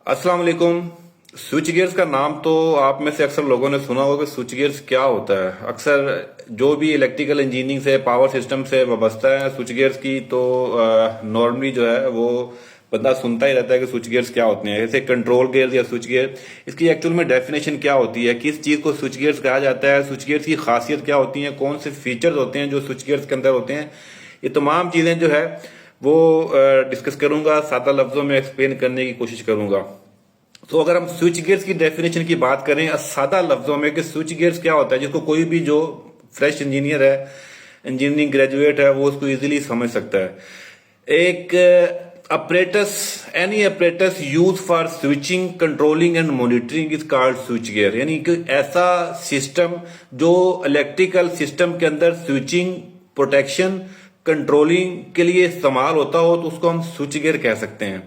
अस्सलाम वालेकुम। Switch gears का नाम तो आप में से अक्सर लोगों ने सुना होगा कि स्विच गियर्स क्या होता है। अक्सर जो भी इलेक्ट्रिकल इंजीनियरिंग से पावर सिस्टम से वाबस्ता है स्विच गियर्स की, तो नॉर्मली जो है वो बंदा सुनता ही रहता है कि स्विच गियर्स क्या होते हैं। जैसे कंट्रोल गियर्स या स्विच गियर, इसकी एक्चुअल में डेफिनेशन क्या होती है, किस चीज को स्विच गियर्स कहा जाता है, स्विच गियर्स की खासियत क्या होती है, कौन से फीचर्स होते हैं जो स्विच गियर्स के अंदर होते हैं, ये तमाम चीजें जो है वो डिस्कस करूंगा, सादा लफ्जों में एक्सप्लेन करने की कोशिश करूंगा। तो अगर हम स्विच गियर्स की डेफिनेशन की बात करें सादा लफ्जों में कि स्विच गियर्स क्या होता है, जिसको कोई भी जो फ्रेश इंजीनियर है, इंजीनियरिंग ग्रेजुएट है, वो उसको इजीली समझ सकता है। एक apparatus, any apparatus used for switching, controlling and monitoring is called switch gear। यानी कि ऐसा सिस्टम जो इलेक्ट्रिकल सिस्टम के अंदर स्विचिंग, प्रोटेक्शन, कंट्रोलिंग के लिए इस्तेमाल होता हो तो उसको हम स्विच गियर कह सकते हैं।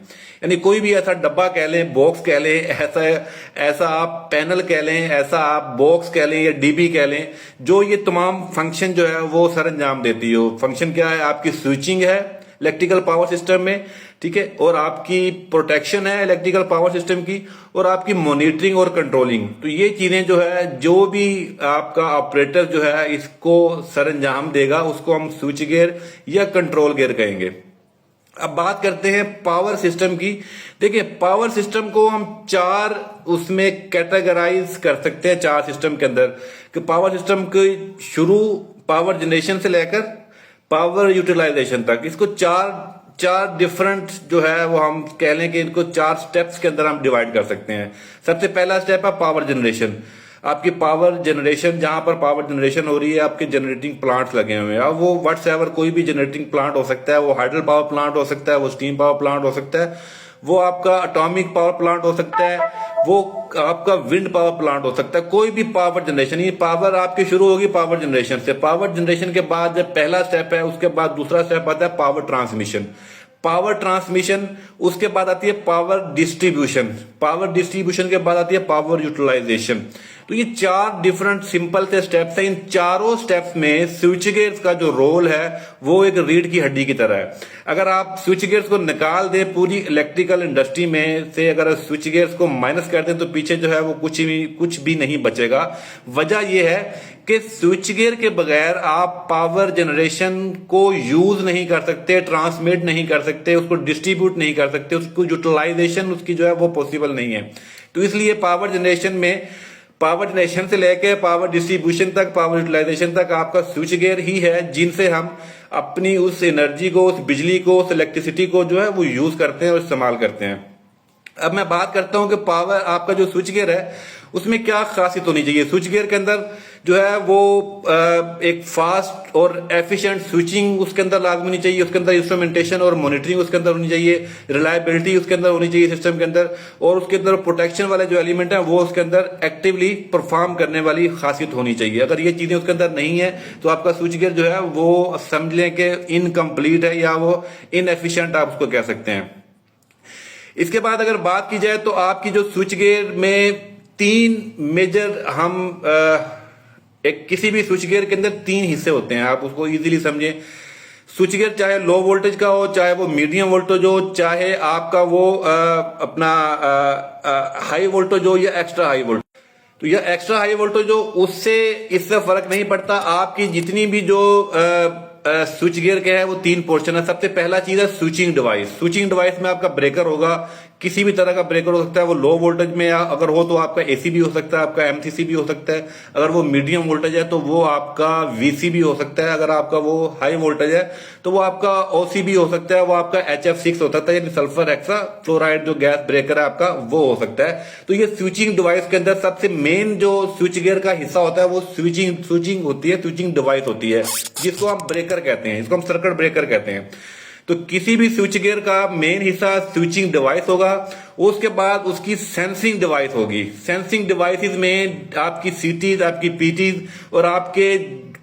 यानी कोई भी ऐसा डब्बा कह लें, बॉक्स कह लें, ऐसा ऐसा आप पैनल कह लें, ऐसा आप बॉक्स कह लें या डीबी कह लें, जो ये तमाम फंक्शन जो है वो सर अंजाम देती हो। फंक्शन क्या है? आपकी स्विचिंग है इलेक्ट्रिकल पावर सिस्टम में, ठीक है, और आपकी प्रोटेक्शन है इलेक्ट्रिकल पावर सिस्टम की, और आपकी मॉनिटरिंग और कंट्रोलिंग। तो ये चीजें जो है, जो भी आपका ऑपरेटर जो है इसको सर अंजाम देगा, उसको हम स्विच गियर या कंट्रोल गियर कहेंगे। अब बात करते हैं पावर सिस्टम की। देखिए, पावर सिस्टम को हम चार उसमें कैटेगराइज कर सकते हैं, चार सिस्टम के अंदर। कि पावर सिस्टम के शुरू पावर जनरेशन से लेकर पावर यूटिलाइजेशन तक, इसको चार डिफरेंट जो है वो हम कह लें कि इनको चार स्टेप्स के अंदर हम डिवाइड कर सकते हैं। सबसे पहला स्टेप है पावर जनरेशन। आपकी पावर जनरेशन, जहां पर पावर जनरेशन हो रही है, आपके जनरेटिंग प्लांट्स लगे हुए हैं। अब वो व्हाट्सएवर कोई भी जनरेटिंग प्लांट हो सकता है, वो हाइडल पावर प्लांट हो सकता है, वो स्टीम पावर प्लांट हो सकता है, वो आपका एटॉमिक पावर प्लांट हो सकता है, वो आपका विंड पावर प्लांट हो सकता है। कोई भी पावर जनरेशन, ये पावर आपकी शुरू होगी पावर जनरेशन से। पावर जनरेशन के बाद जब पहला स्टेप है, उसके बाद दूसरा स्टेप आता है पावर ट्रांसमिशन। पावर ट्रांसमिशन, उसके बाद आती है पावर डिस्ट्रीब्यूशन। पावर डिस्ट्रीब्यूशन के बाद आती है पावर यूटिलाइजेशन। तो ये चार डिफरेंट सिंपल से स्टेप्स हैं। इन चारों स्टेप्स में स्विच गियर्स का जो रोल है वो एक रीढ़ की हड्डी की तरह है। अगर आप स्विच गियर्स को निकाल दें पूरी इलेक्ट्रिकल इंडस्ट्री में से, अगर स्विच गियर्स को माइनस कर दें, तो पीछे जो है वो कुछ भी नहीं बचेगा। वजह यह है कि स्विच गियर के बगैर आप पावर जनरेशन को यूज नहीं कर सकते, ट्रांसमिट नहीं कर सकते, उसको डिस्ट्रीब्यूट नहीं कर सकते, उसको यूटिलाइजेशन उसकी जो है वो पॉसिबल नहीं है। तो इसलिए पावर जनरेशन से लेकर पावर डिस्ट्रीब्यूशन तक, पावर यूटिलाइजेशन तक आपका स्विच गियर ही है, जिनसे हम अपनी उस एनर्जी को, उस बिजली को, उस इलेक्ट्रिसिटी को जो है वो यूज करते हैं और इस्तेमाल करते हैं। अब मैं बात करता हूं कि पावर आपका जो स्विच गियर है उसमें क्या खासियत होनी चाहिए। स्विच गियर के अंदर जो है वो एक फास्ट और एफिशिएंट स्विचिंग उसके अंदर लाजमी होनी चाहिए। उसके अंदर इंस्ट्रूमेंटेशन और मॉनिटरिंग उसके अंदर होनी चाहिए, रिलायबिलिटी उसके अंदर होनी चाहिए सिस्टम के अंदर, और उसके अंदर प्रोटेक्शन वाले जो एलिमेंट है वो उसके अंदर एक्टिवली परफॉर्म करने वाली खासियत होनी चाहिए। अगर ये चीजें उसके अंदर नहीं है तो आपका स्विच गियर जो है वो समझ लें कि इनकम्प्लीट है या वो इनएफिशिएंट आप उसको कह सकते हैं। इसके बाद अगर बात की जाए तो आपकी जो स्विच गियर में तीन मेजर हम एक किसी भी स्विच गियर के अंदर तीन हिस्से होते हैं, आप उसको इजीली समझें। स्विच गियर चाहे लो वोल्टेज का हो, चाहे वो मीडियम वोल्टेज हो, चाहे आपका वो अपना हाई वोल्टेज हो या एक्स्ट्रा हाई वोल्टेज। तो यह एक्स्ट्रा हाई वोल्टेज हो, उससे इससे फर्क नहीं पड़ता। आपकी जितनी भी जो स्विच गियर के है वो तीन पोर्शन है। सबसे पहला चीज है स्विचिंग डिवाइस। स्विचिंग डिवाइस में आपका ब्रेकर होगा, किसी भी तरह का ब्रेकर हो सकता है। वो लो वोल्टेज में अगर हो तो आपका एसी भी हो सकता है, आपका एमसीसी भी हो सकता है। अगर वो मीडियम वोल्टेज है तो वो आपका वीसी भी हो सकता है। अगर आपका वो हाई वोल्टेज है तो वो आपका ओसी भी हो सकता है, वो आपका HF6 हो सकता है, यानी सल्फर एक्सा फ्लोराइड जो गैस ब्रेकर है आपका वो हो सकता है। तो ये स्विचिंग डिवाइस के अंदर सबसे मेन जो स्विच गियर का हिस्सा होता है वो स्विचिंग होती है, स्विचिंग डिवाइस होती है, जिसको हम ब्रेकर कहते हैं, इसको हम सर्किट ब्रेकर कहते हैं। तो किसी भी स्विच गियर का मेन हिस्सा स्विचिंग डिवाइस होगा। उसके बाद उसकी सेंसिंग डिवाइस होगी। सेंसिंग डिवाइसेस में आपकी सीटीज, आपकी पीटीज और आपके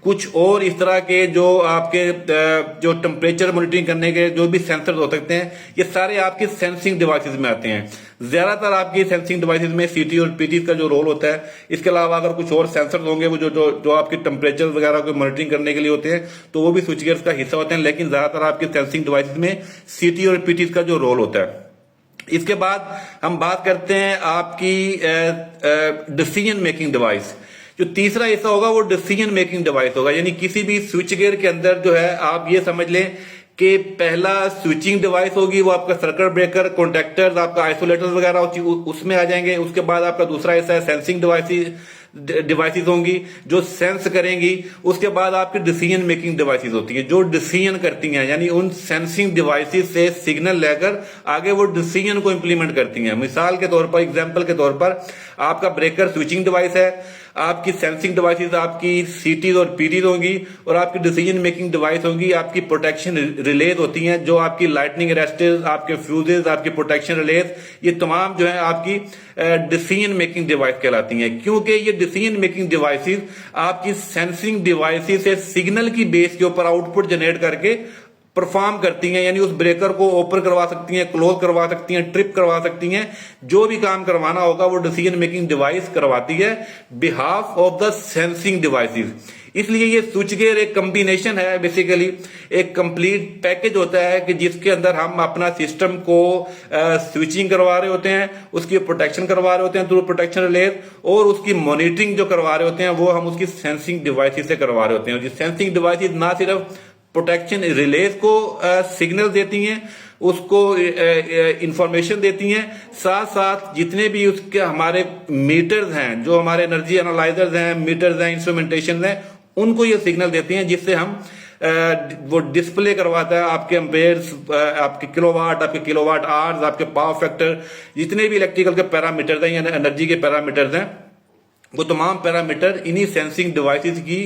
कुछ और इस तरह के जो आपके जो टेम्परेचर मॉनिटरिंग करने के जो भी सेंसर हो सकते हैं, ये सारे आपके सेंसिंग डिवाइसेस में आते हैं। ज्यादातर आपकी सेंसिंग डिवाइसेस में सीटी और पीटी का जो रोल होता है। इसके अलावा अगर कुछ और सेंसर होंगे वो जो आपके टेम्परेचर वगैरह को मॉनिटरिंग करने के लिए होते हैं, तो वो भी स्विच गियर्स का हिस्सा होते हैं। लेकिन ज्यादातर आपके सेंसिंग डिवाइसेस में सीटी और पीटी का जो रोल होता है। इसके बाद हम बात करते हैं आपकी डिसीजन मेकिंग डिवाइस। जो तीसरा हिस्सा होगा वो डिसीजन मेकिंग डिवाइस होगा, यानी किसी भी स्विच गियर के अंदर जो है आप ये समझ लें कि पहला स्विचिंग डिवाइस होगी, वो आपका सर्किट ब्रेकर, कॉन्टैक्टर्स, आपका आइसोलेटर्स वगैरह उसमें आ जाएंगे। उसके बाद आपका दूसरा हिस्सा है सेंसिंग डिवाइसेस होंगी जो सेंस करेंगी। उसके बाद आपकी डिसीजन मेकिंग डिवाइसेस होती है जो डिसीजन करती हैं, यानी उन सेंसिंग डिवाइसेस से सिग्नल लेकर आगे वो डिसीजन को इंप्लीमेंट करती हैं। मिसाल के तौर पर, एग्जांपल के तौर पर, आपका ब्रेकर स्विचिंग डिवाइस है, आपकी सेंसिंग डिवाइसेस आपकी सीटीज और पीटीज होंगी, और आपकी डिसीजन मेकिंग डिवाइस होंगी आपकी प्रोटेक्शन रिलेज होती हैं, जो आपकी लाइटनिंग अरेस्टर्स, आपके फ्यूजेस, आपकी प्रोटेक्शन रिलेज, ये तमाम जो है आपकी डिसीजन मेकिंग डिवाइस कहलाती हैं। क्योंकि ये डिसीजन मेकिंग डिवाइसेस आपकी सेंसिंग डिवाइसेस से सिग्नल की बेस के ऊपर आउटपुट जनरेट करके परफॉर्म करती हैं, यानी उस ब्रेकर को ओपन करवा सकती हैं, क्लोज करवा सकती हैं, ट्रिप करवा सकती हैं। जो भी काम करवाना होगा वो डिसीजन मेकिंग डिवाइस करवाती है behalf of the sensing devices. इसलिए ये स्विच गियर एक कॉम्बिनेशन है, बेसिकली एक कंप्लीट पैकेज होता है कि जिसके अंदर हम अपना सिस्टम को स्विचिंग करवा रहे होते हैं, उसकी प्रोटेक्शन करवा रहे होते हैं थ्रू प्रोटेक्शन रिलेज, और उसकी मॉनिटरिंग जो करवा रहे होते हैं वो हम उसकी सेंसिंग डिवाइसेस से करवा रहे होते हैं। सेंसिंग डिवाइसेस ना सिर्फ प्रोटेक्शन रिलेज को सिग्नल देती हैं, उसको इंफॉर्मेशन देती हैं, साथ साथ जितने भी उसके हमारे मीटर्स हैं, जो हमारे एनर्जी एनालाइजर्स हैं, मीटर्स हैं, इंस्ट्रूमेंटेशन हैं, उनको ये सिग्नल देती हैं, जिससे हम वो डिस्प्ले करवाता है आपके एम्पेयर्स, आपके किलोवाट, आपके किलोवाट आवर्स, आपके पावर फैक्टर, जितने भी इलेक्ट्रिकल के पैरामीटर्स हैं या एनर्जी के पैरामीटर्स हैं, वो तमाम पैरामीटर इन्हीं सेंसिंग डिवाइसेस की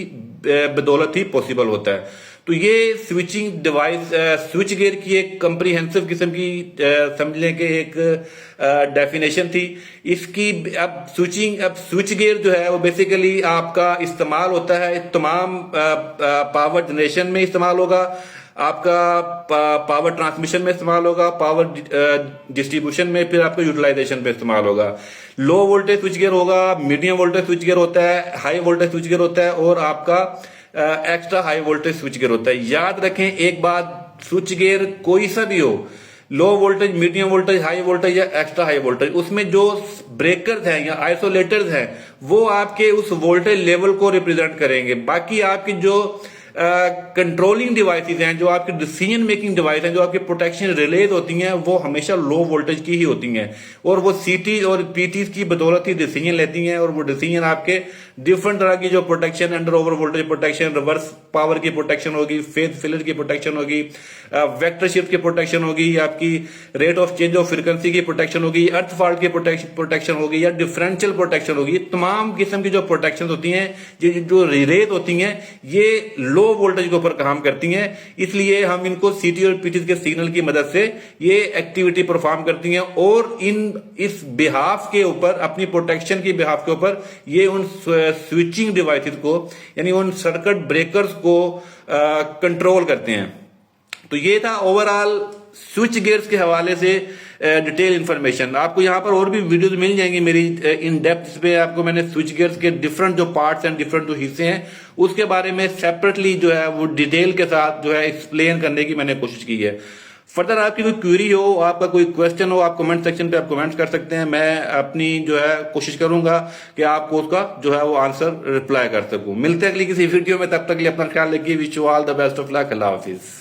बदौलत ही पॉसिबल होता है। तो ये स्विचिंग डिवाइस स्विच गियर की एक कंप्रीहेंसिव किस्म की समझ लें कि एक डेफिनेशन थी इसकी। अब स्विच गियर जो है वो बेसिकली आपका इस्तेमाल होता है तमाम पावर जनरेशन में इस्तेमाल होगा, आपका पावर ट्रांसमिशन में इस्तेमाल होगा, पावर डिस्ट्रीब्यूशन में, फिर आपका यूटिलाइजेशन पे इस्तेमाल होगा। लो वोल्टेज स्विच गियर होगा, मीडियम वोल्टेज स्विच गियर होता है, हाई वोल्टेज स्विच गियर होता है, और आपका extra high voltage switch gear होता है। याद रखें एक बात, स्विच गियर कोई सा भी हो, low voltage, medium voltage, high voltage या एक्स्ट्रा हाई वोल्टेज, उसमें जो ब्रेकर्स हैं या आइसोलेटर्स हैं वो आपके उस वोल्टेज लेवल को रिप्रेजेंट करेंगे। बाकी आपकी जो कंट्रोलिंग डिवाइसेज हैं, जो आपकी डिसीजन मेकिंग डिवाइस हैं, जो आपकी प्रोटेक्शन रिलेज होती हैं, वो हमेशा लो वोल्टेज की ही होती हैं, और वो सीटी और पीटी की बदौलत ही डिसीजन लेती हैं, और वो डिसीजन आपके डिफरेंट तरह की जो protection, under over voltage protection, reverse power की प्रोटेक्शन होगी, फेज फिलर की प्रोटेक्शन होगी, वेक्टर शिफ्ट की प्रोटेक्शन होगी, आपकी rate of change of frequency की प्रोटेक्शन होगी, अर्थ फॉल्ट की प्रोटेक्शन होगी, या डिफरेंशियल प्रोटेक्शन होगी। तमाम किस्म की जो प्रोटेक्शन होती हैं, जो रिलेज होती हैं, ये लो वोल्टेज के ऊपर काम करती हैं। इसलिए हम इनको सीटी और पीटी के सिग्नल की मदद से ये एक्टिविटी परफॉर्म करती हैं, और इस बिहाफ के ऊपर, अपनी प्रोटेक्शन की बिहाफ के ऊपर, ये उन स्विचिंग डिवाइसेस को, यानी उन सर्किट ब्रेकर्स को कंट्रोल करते हैं। तो ये था ओवरऑल स्विच गियर्स के हवाले से डिटेल इंफॉर्मेशन। आपको यहाँ पर और भी वीडियोस मिल जाएंगी मेरी इन डेप्थ पे। आपको मैंने स्विच गियर्स के डिफरेंट जो पार्ट्स एंड डिफरेंट जो हिस्से हैं उसके बारे में सेपरेटली जो है वो डिटेल के साथ जो है एक्सप्लेन करने की मैंने कोशिश की है। फर्दर आपकी कोई क्वेरी हो, आपका कोई क्वेश्चन हो, आप कमेंट सेक्शन पे आप कमेंट कर सकते हैं। मैं अपनी जो है कोशिश करूंगा कि आपको उसका जो है वो आंसर रिप्लाई कर सकूं। मिलते हैं अगली किसी वीडियो में, तब तक के लिए अपना ख्याल रखिए। Wish you all the best of luck. Allah Hafiz.